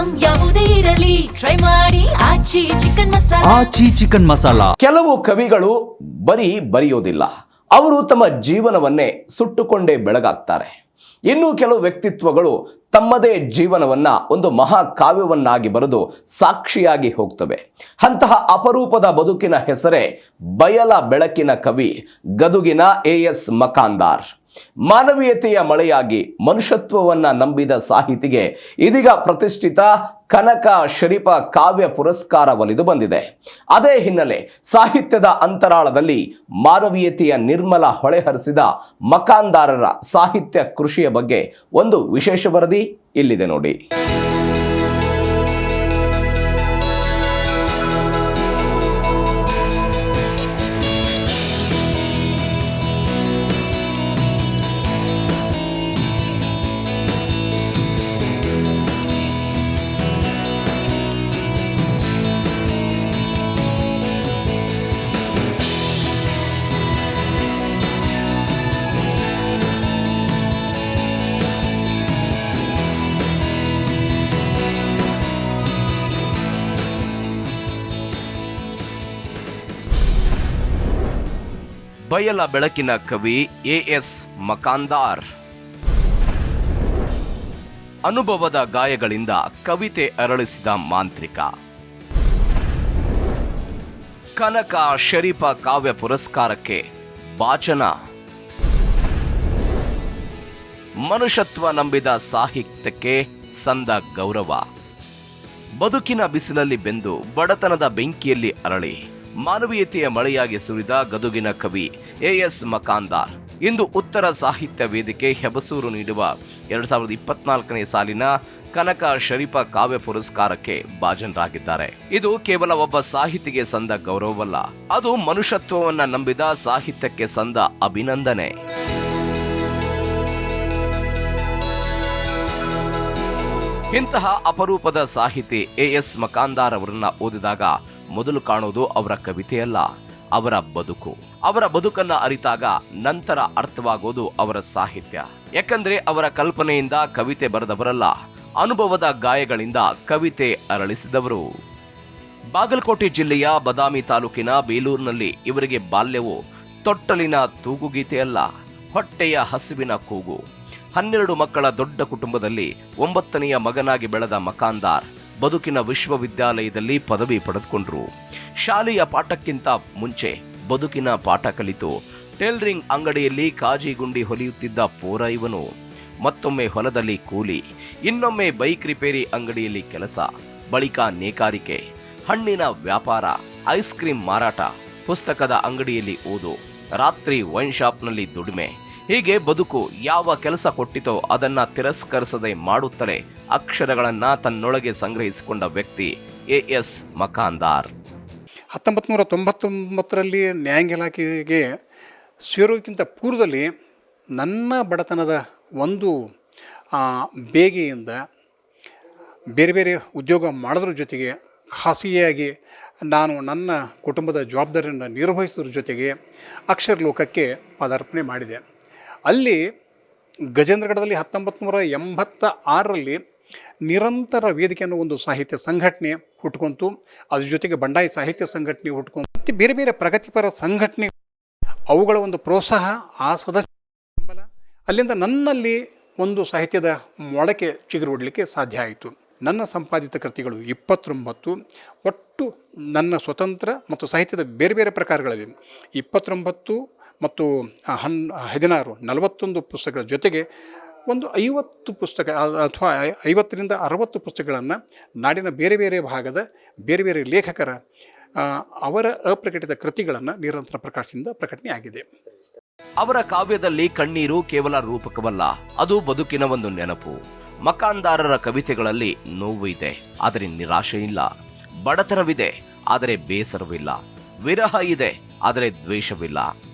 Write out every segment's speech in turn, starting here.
Item ಯಾವುದೇ ಇರಲಿ try ಮಾಡಿ ಆಚಿ ಚಿಕನ್ ಮಸಾಲಾ. ಕೆಲವು ಕವಿಗಳು ಬರೆಯೋದಿಲ್ಲ, ಅವರು ತಮ್ಮ ಜೀವನವನ್ನೇ ಸುಟ್ಟುಕೊಂಡೇ ಬೆಳಗಾಗ್ತಾರೆ. ಇನ್ನು ಕೆಲವು ವ್ಯಕ್ತಿತ್ವಗಳು ತಮ್ಮದೇ ಜೀವನವನ್ನ ಒಂದು ಮಹಾಕಾವ್ಯವನ್ನಾಗಿ ಬರೆದು ಸಾಕ್ಷಿಯಾಗಿ ಹೋಗ್ತವೆ. ಅಂತಹ ಅಪರೂಪದ ಬದುಕಿನ ಹೆಸರೇ ಬಯಲ ಬೆಳಕಿನ ಕವಿ ಗದುಗಿನ ಎಎಸ್ ಮಕಾಂದಾರ್. ಮಾನವೀಯತೆಯ ಮಳೆಯಾಗಿ ಮನುಷ್ಯತ್ವವನ್ನ ನಂಬಿದ ಸಾಹಿತಿಗೆ ಇದೀಗ ಪ್ರತಿಷ್ಠಿತ ಕನಕ ಶರೀಫ ಕಾವ್ಯ ಪುರಸ್ಕಾರ ಒಲಿದು ಬಂದಿದೆ. ಅದೇ ಹಿನ್ನೆಲೆ ಸಾಹಿತ್ಯದ ಅಂತರಾಳದಲ್ಲಿ ಮಾನವೀಯತೆಯ ನಿರ್ಮಲ ಹೊಳೆಹರಿಸಿದ ಮಕಾಂದಾರರ ಸಾಹಿತ್ಯ ಕೃಷಿಯ ಬಗ್ಗೆ ಒಂದು ವಿಶೇಷ ವರದಿ ಇಲ್ಲಿದೆ ನೋಡಿ. ಬಯಲ ಬೆಳಕಿನ ಕವಿ ಎಎಸ್ ಮಕಾಂದಾರ್. ಅನುಭವದ ಗಾಯಗಳಿಂದ ಕವಿತೆ ಅರಳಿಸಿದ ಮಾಂತ್ರಿಕ. ಕನಕ ಶರೀಫ ಕಾವ್ಯ ಪುರಸ್ಕಾರಕ್ಕೆ ಭಾಜನ. ಮನುಷ್ಯತ್ವ ನಂಬಿದ ಸಾಹಿತ್ಯಕ್ಕೆ ಸಂದ ಗೌರವ. ಬದುಕಿನ ಬಿಸಿಲಲ್ಲಿ ಬೆಂದು ಬಡತನದ ಬೆಂಕಿಯಲ್ಲಿ ಅರಳಿ ಮಾನವೀಯತೆಯ ಮಳೆಯಾಗಿ ಸುರಿದ ಗದುಗಿನ ಕವಿ ಎಎಸ್ ಮಕಾಂದಾರ್ ಇಂದು ಉತ್ತರ ಸಾಹಿತ್ಯ ವೇದಿಕೆ ಹೆಬಸೂರು ನೀಡುವ 2024ನೇ ಸಾಲಿನ ಕನಕ ಶರೀಫ ಕಾವ್ಯ ಪುರಸ್ಕಾರಕ್ಕೆ ಭಾಜನರಾಗಿದ್ದಾರೆ. ಇದು ಕೇವಲ ಒಬ್ಬ ಸಾಹಿತಿಗೆ ಸಂದ ಗೌರವವಲ್ಲ, ಅದು ಮನುಷ್ಯತ್ವವನ್ನ ನಂಬಿದ ಸಾಹಿತ್ಯಕ್ಕೆ ಸಂದ ಅಭಿನಂದನೆ. ಇಂತಹ ಅಪರೂಪದ ಸಾಹಿತಿ ಎಎಸ್ ಮಕಾಂದಾರ್ ಅವರನ್ನ ಓದಿದಾಗ ಮೊದಲು ಕಾಣೋದು ಅವರ ಕವಿತೆಯಲ್ಲ, ಅವರ ಬದುಕು. ಅವರ ಬದುಕನ್ನ ಅರಿತಾಗ ನಂತರ ಅರ್ಥವಾಗೋದು ಅವರ ಸಾಹಿತ್ಯ. ಯಾಕಂದ್ರೆ ಅವರ ಕಲ್ಪನೆಯಿಂದ ಕವಿತೆ ಬರೆದವರಲ್ಲ, ಅನುಭವದ ಗಾಯಗಳಿಂದ ಕವಿತೆ ಅರಳಿಸಿದವರು. ಬಾಗಲಕೋಟೆ ಜಿಲ್ಲೆಯ ಬದಾಮಿ ತಾಲೂಕಿನ ಬೇಲೂರಿನಲ್ಲಿ ಇವರಿಗೆ ಬಾಲ್ಯವು ತೊಟ್ಟಲಿನ ತೂಗುಗೀತೆಯಲ್ಲ, ಹೊಟ್ಟೆಯ ಹಸಿವಿನ ಕೂಗು. 12 ಮಕ್ಕಳ ದೊಡ್ಡ ಕುಟುಂಬದಲ್ಲಿ 9ನೆಯ ಮಗನಾಗಿ ಬೆಳೆದ ಮಕಾಂದಾರ್ ಬದುಕಿನ ವಿಶ್ವವಿದ್ಯಾಲಯದಲ್ಲಿ ಪದವಿ ಪಡೆದುಕೊಂಡ್ರು. ಶಾಲೆಯ ಪಾಠಕ್ಕಿಂತ ಮುಂಚೆ ಬದುಕಿನ ಪಾಠ ಕಲಿತು ಟೇಲರಿಂಗ್ ಅಂಗಡಿಯಲ್ಲಿ ಕಾಜಿ ಗುಂಡಿ ಹೊಲಿಯುತ್ತಿದ್ದ ಪೋರ ಇವನು. ಮತ್ತೊಮ್ಮೆ ಹೊಲದಲ್ಲಿ ಕೂಲಿ, ಇನ್ನೊಮ್ಮೆ ಬೈಕ್ ರಿಪೇರಿ ಅಂಗಡಿಯಲ್ಲಿ ಕೆಲಸ, ಬಳಿಕ ನೇಕಾರಿಕೆ, ಹಣ್ಣಿನ ವ್ಯಾಪಾರ, ಐಸ್ ಕ್ರೀಮ್ ಮಾರಾಟ, ಪುಸ್ತಕದ ಅಂಗಡಿಯಲ್ಲಿ ಓದು, ರಾತ್ರಿ ವೈನ್ ಶಾಪ್ನಲ್ಲಿ ದುಡಿಮೆ. ಹೀಗೆ ಬದುಕು ಯಾವ ಕೆಲಸ ಕೊಟ್ಟಿತೋ ಅದನ್ನ ತಿರಸ್ಕರಿಸದೆ ಮಾಡುತ್ತಲೇ ಅಕ್ಷರಗಳನ್ನ ತನ್ನೊಳಗೆ ಸಂಗ್ರಹಿಸಿಕೊಂಡ ವ್ಯಕ್ತಿ ಎಎಸ್ ಮಕಾಂದಾರ್. 1999ರಲ್ಲಿ ನ್ಯಾಯಾಂಗ ಇಲಾಖೆಗೆ ಸೇರೋಕ್ಕಿಂತ ಪೂರ್ವದಲ್ಲಿ ನನ್ನ ಬಡತನದ ಒಂದು ಬೇಗೆಯಿಂದ ಬೇರೆ ಬೇರೆ ಉದ್ಯೋಗ ಮಾಡೋದ್ರ ಜೊತೆಗೆ ಖಾಸಗಿಯಾಗಿ ನಾನು ನನ್ನ ಕುಟುಂಬದ ಜವಾಬ್ದಾರಿಯನ್ನು ನಿರ್ವಹಿಸೋದ್ರ ಜೊತೆಗೆ ಅಕ್ಷರ ಲೋಕಕ್ಕೆ ಪದಾರ್ಪಣೆ ಮಾಡಿದೆ. ಅಲ್ಲಿ ಗಜೇಂದ್ರಗಢದಲ್ಲಿ 1986ರಲ್ಲಿ ನಿರಂತರ ವೇದಿಕೆ ಅನ್ನೋ ಒಂದು ಸಾಹಿತ್ಯ ಸಂಘಟನೆ ಹುಟ್ಕೊಂತು. ಅದ್ರ ಜೊತೆಗೆ ಬಂಡಾಯ ಸಾಹಿತ್ಯ ಸಂಘಟನೆ ಹುಟ್ಕೊಂತು. ಮತ್ತು ಬೇರೆ ಬೇರೆ ಪ್ರಗತಿಪರ ಸಂಘಟನೆ, ಅವುಗಳ ಒಂದು ಪ್ರೋತ್ಸಾಹ, ಆ ಸದಸ್ಯ ಬೆಂಬಲ, ಅಲ್ಲಿಂದ ನನ್ನಲ್ಲಿ ಒಂದು ಸಾಹಿತ್ಯದ ಮೊಳಕೆ ಚಿಗುರೊಡಲಿಕ್ಕೆ ಸಾಧ್ಯ ಆಯಿತು. ನನ್ನ ಸಂಪಾದಿತ ಕೃತಿಗಳು 29, ಒಟ್ಟು ನನ್ನ ಸ್ವತಂತ್ರ ಮತ್ತು ಸಾಹಿತ್ಯದ ಬೇರೆ ಬೇರೆ ಪ್ರಕಾರಗಳಲ್ಲಿ 29 ಮತ್ತು 16, 41 ಪುಸ್ತಕಗಳ ಜೊತೆಗೆ ಒಂದು 50 ಪುಸ್ತಕ ಅಥವಾ 50ರಿಂದ 60 ಪುಸ್ತಕಗಳನ್ನು ನಾಡಿನ ಬೇರೆ ಬೇರೆ ಭಾಗದ ಬೇರೆ ಬೇರೆ ಲೇಖಕರ ಅವರ ಅಪ್ರಕಟಿತ ಕೃತಿಗಳನ್ನು ನಿರಂತರ ಪ್ರಕಟಣೆ ಆಗಿದೆ. ಅವರ ಕಾವ್ಯದಲ್ಲಿ ಕಣ್ಣೀರು ಕೇವಲ ರೂಪಕವಲ್ಲ, ಅದು ಬದುಕಿನ ಒಂದು ನೆನಪು. ಮಕಾಂದಾರರ ಕವಿತೆಗಳಲ್ಲಿ ನೋವು ಇದೆ, ಆದರೆ ನಿರಾಶೆ ಇಲ್ಲ. ಬಡತನವಿದೆ, ಆದರೆ ಬೇಸರವಿಲ್ಲ. ವಿರಹ ಇದೆ, ಆದರೆ ದ್ವೇಷವಿಲ್ಲ.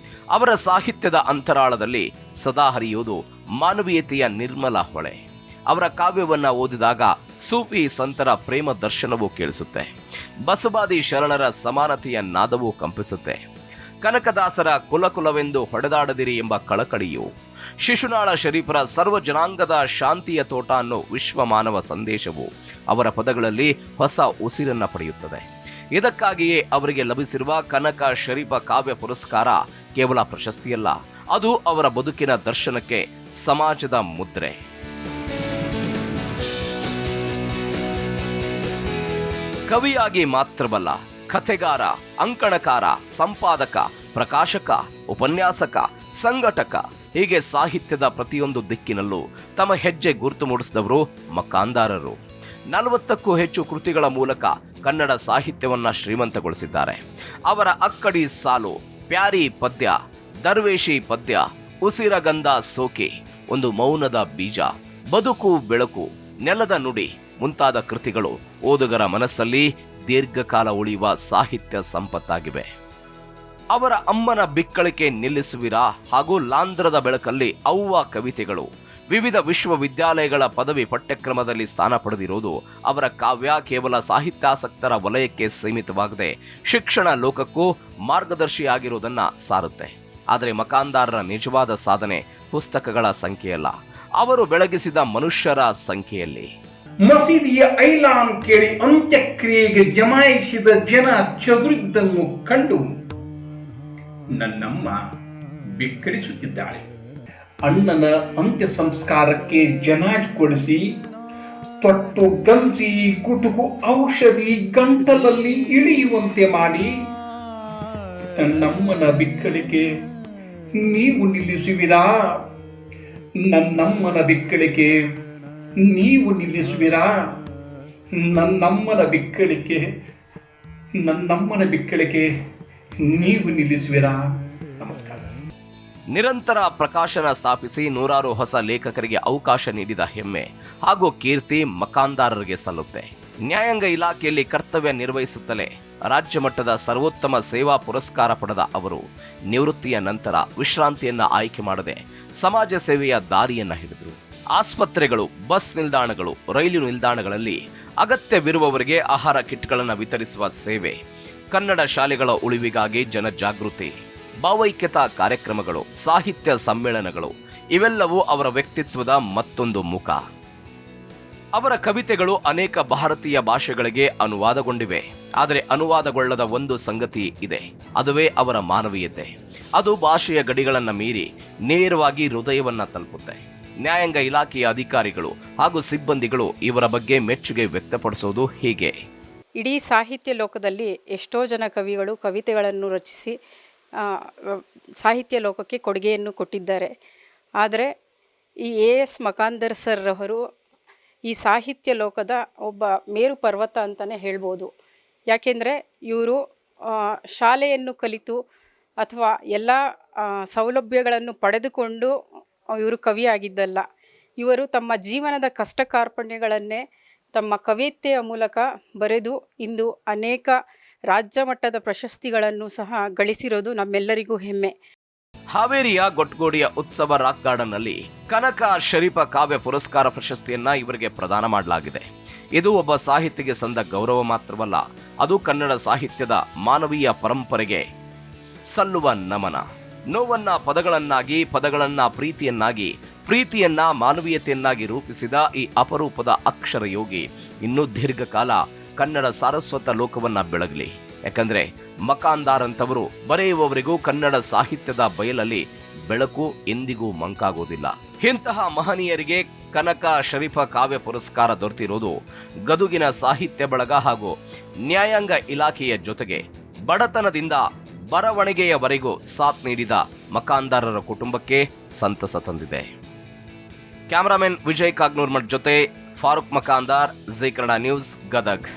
ಅವರ ಸಾಹಿತ್ಯದ ಅಂತರಾಳದಲ್ಲಿ ಸದಾ ಹರಿಯುವುದು ಮಾನವೀಯತೆಯ ನಿರ್ಮಲ ಹೊಳೆ. ಅವರ ಕಾವ್ಯವನ್ನ ಓದಿದಾಗ ಸೂಫಿ ಸಂತರ ಪ್ರೇಮ ದರ್ಶನವೂ ಕೇಳಿಸುತ್ತೆ, ಬಸವಾದಿ ಶರಣರ ಸಮಾನತೆಯ ನಾದವೂ ಕಂಪಿಸುತ್ತೆ. ಕನಕದಾಸರ ಕುಲಕುಲವೆಂದು ಹೊಡೆದಾಡದಿರಿ ಎಂಬ ಕಳಕಳಿಯು, ಶಿಶುನಾಳ ಶರೀಫರ ಸರ್ವ ಜನಾಂಗದ ಶಾಂತಿಯ ತೋಟ ಅನ್ನೋ ವಿಶ್ವ ಮಾನವ ಸಂದೇಶವು ಅವರ ಪದಗಳಲ್ಲಿ ಹೊಸ ಉಸಿರನ್ನ ಪಡೆಯುತ್ತದೆ. ಇದಕ್ಕಾಗಿಯೇ ಅವರಿಗೆ ಲಭಿಸಿರುವ ಕನಕ ಶರೀಫ ಕಾವ್ಯ ಪುರಸ್ಕಾರ ಕೇವಲ ಪ್ರಶಸ್ತಿಯಲ್ಲ, ಅದು ಅವರ ಬದುಕಿನ ದರ್ಶನಕ್ಕೆ ಸಮಾಜದ ಮುದ್ರೆ. ಕವಿಯಾಗಿ ಮಾತ್ರವಲ್ಲ, ಕಥೆಗಾರ, ಅಂಕಣಕಾರ, ಸಂಪಾದಕ, ಪ್ರಕಾಶಕ, ಉಪನ್ಯಾಸಕ, ಸಂಘಟಕ, ಹೀಗೆ ಸಾಹಿತ್ಯದ ಪ್ರತಿಯೊಂದು ದಿಕ್ಕಿನಲ್ಲೂ ತಮ್ಮ ಹೆಜ್ಜೆ ಗುರುತು ಮೂಡಿಸಿದವರು ಮಕಾಂದಾರರು. 40ಕ್ಕೂ ಹೆಚ್ಚು ಕೃತಿಗಳ ಮೂಲಕ ಕನ್ನಡ ಸಾಹಿತ್ಯವನ್ನ ಶ್ರೀಮಂತಗೊಳಿಸಿದ್ದಾರೆ. ಅವರ ಅಕ್ಕಡಿ ಸಾಲು, ಪ್ಯಾರಿ ಪದ್ಯ, ದರ್ವೇಶಿ ಪದ್ಯ, ಉಸಿರಗಂಧ ಸೋಕೆ, ಒಂದು ಮೌನದ ಬೀಜ, ಬದುಕು ಬೆಳಕು, ನೆಲದ ನುಡಿ ಮುಂತಾದ ಕೃತಿಗಳು ಓದುಗರ ಮನಸ್ಸಲ್ಲಿ ದೀರ್ಘಕಾಲ ಉಳಿಯುವ ಸಾಹಿತ್ಯ ಸಂಪತ್ತಾಗಿವೆ. ಅವರ ಅಮ್ಮನ ಬಿಕ್ಕಳಿಕೆ ನಿಲ್ಲಿಸುವಿರಾ ಹಾಗೂ ಲಾಂಧ್ರದ ಬೆಳಕಲ್ಲಿ ಅವ್ವ ಕವಿತೆಗಳು ವಿವಿಧ ವಿಶ್ವವಿದ್ಯಾಲಯಗಳ ಪದವಿ ಪಠ್ಯಕ್ರಮದಲ್ಲಿ ಸ್ಥಾನ ಪಡೆದಿರುವುದು ಅವರ ಕಾವ್ಯ ಕೇವಲ ಸಾಹಿತ್ಯಾಸಕ್ತರ ವಲಯಕ್ಕೆ ಸೀಮಿತವಾಗದೆ ಶಿಕ್ಷಣ ಲೋಕಕ್ಕೂ ಮಾರ್ಗದರ್ಶಿಯಾಗಿರುವುದನ್ನ ಸಾರುತ್ತೆ. ಆದರೆ ಮಕಾಂದಾರರ ನಿಜವಾದ ಸಾಧನೆ ಪುಸ್ತಕಗಳ ಸಂಖ್ಯೆಯಲ್ಲ, ಅವರು ಬೆಳಗಿಸಿದ ಮನುಷ್ಯರ ಸಂಖ್ಯೆಯಲ್ಲಿ. ಮಸೀದಿಯ ಐಲಾನ್ ಕೇಳಿ ಅಂತ್ಯಕ್ರಿಯೆಗೆ ಜಮಾಯಿಸಿದ ಜನ ಚದುರಿದ್ದನ್ನು ಕಂಡು ನನ್ನಮ್ಮ ಬಿಕ್ಕಳಿಸುತ್ತಿದ್ದಾಳೆ. ಅಣ್ಣನ ಅಂತ್ಯ ಸಂಸ್ಕಾರಕ್ಕೆ ಜನಾಜ್ ಕೊಡಿಸಿ ತೊಟ್ಟು ಗಂಜಿ ಗುಟುಕು ಔಷಧಿ ಗಂಟಲಲ್ಲಿ ಇಳಿಯುವಂತೆ ಮಾಡಿ ನನ್ನಮ್ಮನ ಬಿಕ್ಕಳಿಕೆ ನೀವು ನಿಲ್ಲಿಸುವಿರಾ? ನನ್ನಮ್ಮನ ಬಿಕ್ಕಳಿಕೆ ನೀವು ನಿಲ್ಲಿಸುವಿರಾ? ನನ್ನಮ್ಮನ ಬಿಕ್ಕಳಿಕೆ ನೀವು ನಿಲ್ಲಿಸುವಿರಾ? ನಮಸ್ಕಾರ. ನಿರಂತರ ಪ್ರಕಾಶನ ಸ್ಥಾಪಿಸಿ ನೂರಾರು ಹೊಸ ಲೇಖಕರಿಗೆ ಅವಕಾಶ ನೀಡಿದ ಹೆಮ್ಮೆ ಹಾಗೂ ಕೀರ್ತಿ ಮಕಾಂದಾರರಿಗೆ ಸಲ್ಲುತ್ತೆ. ನ್ಯಾಯಾಂಗ ಇಲಾಖೆಯಲ್ಲಿ ಕರ್ತವ್ಯ ನಿರ್ವಹಿಸುತ್ತಲೇ ರಾಜ್ಯ ಮಟ್ಟದ ಸರ್ವೋತ್ತಮ ಸೇವಾ ಪುರಸ್ಕಾರ ಪಡೆದ ಅವರು ನಿವೃತ್ತಿಯ ನಂತರ ವಿಶ್ರಾಂತಿಯನ್ನ ಆಯ್ಕೆ ಮಾಡದೆ ಸಮಾಜ ಸೇವೆಯ ದಾರಿಯನ್ನ ಹಿಡಿದರು. ಆಸ್ಪತ್ರೆಗಳು, ಬಸ್ ನಿಲ್ದಾಣಗಳು, ರೈಲು ನಿಲ್ದಾಣಗಳಲ್ಲಿ ಅಗತ್ಯವಿರುವವರಿಗೆ ಆಹಾರ ಕಿಟ್ಗಳನ್ನು ವಿತರಿಸುವ ಸೇವೆ, ಕನ್ನಡ ಶಾಲೆಗಳ ಉಳಿವಿಗಾಗಿ ಜನಜಾಗೃತಿ, ಭಾವೈಕ್ಯತಾ ಕಾರ್ಯಕ್ರಮಗಳು, ಸಾಹಿತ್ಯ ಸಮ್ಮೇಳನಗಳು ಇವೆಲ್ಲವೂ ಅವರ ವ್ಯಕ್ತಿತ್ವದ ಮತ್ತೊಂದು ಮುಖ. ಅವರ ಕವಿತೆಗಳು ಅನೇಕ ಭಾರತೀಯ ಭಾಷೆಗಳಿಗೆ ಅನುವಾದಗೊಂಡಿವೆ. ಆದರೆ ಅನುವಾದಗೊಳ್ಳದ ಒಂದು ಸಂಗತಿ ಇದೆ, ಅದುವೇ ಅವರ ಮಾನವೀಯತೆ. ಅದು ಭಾಷೆಯ ಗಡಿಗಳನ್ನು ಮೀರಿ ನೇರವಾಗಿ ಹೃದಯವನ್ನ ತಲುಪುತ್ತೆ. ನ್ಯಾಯಾಂಗ ಇಲಾಖೆಯ ಅಧಿಕಾರಿಗಳು ಹಾಗೂ ಸಿಬ್ಬಂದಿಗಳು ಇವರ ಬಗ್ಗೆ ಮೆಚ್ಚುಗೆ ವ್ಯಕ್ತಪಡಿಸೋದು ಹೀಗೆ. ಇಡೀ ಸಾಹಿತ್ಯ ಲೋಕದಲ್ಲಿ ಎಷ್ಟೋ ಜನ ಕವಿಗಳು ಕವಿತೆಗಳನ್ನು ರಚಿಸಿ ಸಾಹಿತ್ಯ ಲೋಕಕ್ಕೆ ಕೊಡುಗೆಯನ್ನು ಕೊಟ್ಟಿದ್ದಾರೆ. ಆದರೆ ಈ ಎಸ್ ಮಕಾಂದರ್ ಸರ್ ಅವರು ಈ ಸಾಹಿತ್ಯ ಲೋಕದ ಒಬ್ಬ ಮೇರು ಪರ್ವತ ಅಂತಲೇ ಹೇಳ್ಬೋದು. ಯಾಕೆಂದರೆ ಇವರು ಶಾಲೆಯನ್ನು ಕಲಿತು ಅಥವಾ ಎಲ್ಲ ಸೌಲಭ್ಯಗಳನ್ನು ಪಡೆದುಕೊಂಡು ಇವರು ಕವಿಯಾಗಿದ್ದಲ್ಲ. ಇವರು ತಮ್ಮ ಜೀವನದ ಕಷ್ಟ ಕಾರ್ಪಣ್ಯಗಳನ್ನೇ ತಮ್ಮ ಕವಿತೆಯ ಮೂಲಕ ಬರೆದು ಇಂದು ಅನೇಕ ರಾಜ್ಯ ಮಟ್ಟದ ಪ್ರಶಸ್ತಿಗಳನ್ನು ಸಹ ಗಳಿಸಿರೋದು ನಮ್ಮೆಲ್ಲರಿಗೂ ಹೆಮ್ಮೆ. ಹಾವೇರಿಯ ಗೊಟ್ಗೋಡಿಯ ಉತ್ಸವ ರಾಕ್ ಗಾರ್ಡನ್ನಲ್ಲಿ ಕನಕ ಶರೀಫ ಕಾವ್ಯ ಪುರಸ್ಕಾರ ಪ್ರಶಸ್ತಿಯನ್ನ ಇವರಿಗೆ ಪ್ರದಾನ ಮಾಡಲಾಗಿದೆ. ಇದು ಒಬ್ಬ ಸಾಹಿತಿಗೆ ಸಂದ ಗೌರವ ಮಾತ್ರವಲ್ಲ, ಅದು ಕನ್ನಡ ಸಾಹಿತ್ಯದ ಮಾನವೀಯ ಪರಂಪರೆಗೆ ಸಲ್ಲುವ ನಮನ. ನೋವನ್ನ ಪದಗಳನ್ನಾಗಿ, ಪದಗಳನ್ನ ಪ್ರೀತಿಯನ್ನಾಗಿ, ಪ್ರೀತಿಯನ್ನ ಮಾನವೀಯತೆಯನ್ನಾಗಿ ರೂಪಿಸಿದ ಈ ಅಪರೂಪದ ಅಕ್ಷರ ಯೋಗಿ ಇನ್ನೂ ದೀರ್ಘಕಾಲ ಕನ್ನಡ ಸಾರಸ್ವತ ಲೋಕವನ್ನ ಬೆಳಗಲಿ. ಯಾಕಂದ್ರೆ ಮಕಾಂದಾರ್ ಅಂತವರು ಬರೆಯುವವರಿಗೂ ಕನ್ನಡ ಸಾಹಿತ್ಯದ ಬಯಲಲ್ಲಿ ಬೆಳಕು ಎಂದಿಗೂ ಮಂಕಾಗೋದಿಲ್ಲ. ಇಂತಹ ಮಹನೀಯರಿಗೆ ಕನಕ ಶರೀಫ ಕಾವ್ಯ ಪುರಸ್ಕಾರ ದೊರೆತಿರೋದು ಗದುಗಿನ ಸಾಹಿತ್ಯ ಬಳಗ ಹಾಗೂ ನ್ಯಾಯಾಂಗ ಇಲಾಖೆಯ ಜೊತೆಗೆ ಬಡತನದಿಂದ ಬರವಣಿಗೆಯವರೆಗೂ ಸಾಥ್ ನೀಡಿದ ಮಕಾಂದಾರರ ಕುಟುಂಬಕ್ಕೆ ಸಂತಸ ತಂದಿದೆ. ಕ್ಯಾಮರಾಮನ್ ವಿಜಯ್ ಕಾಗ್ನೂರ್ ಮಠ್ ಜೊತೆ ಫಾರೂಕ್ ಮಕಾಂದಾರ್, ಜೀ ಕನ್ನಡ ನ್ಯೂಸ್, ಗದಗ್.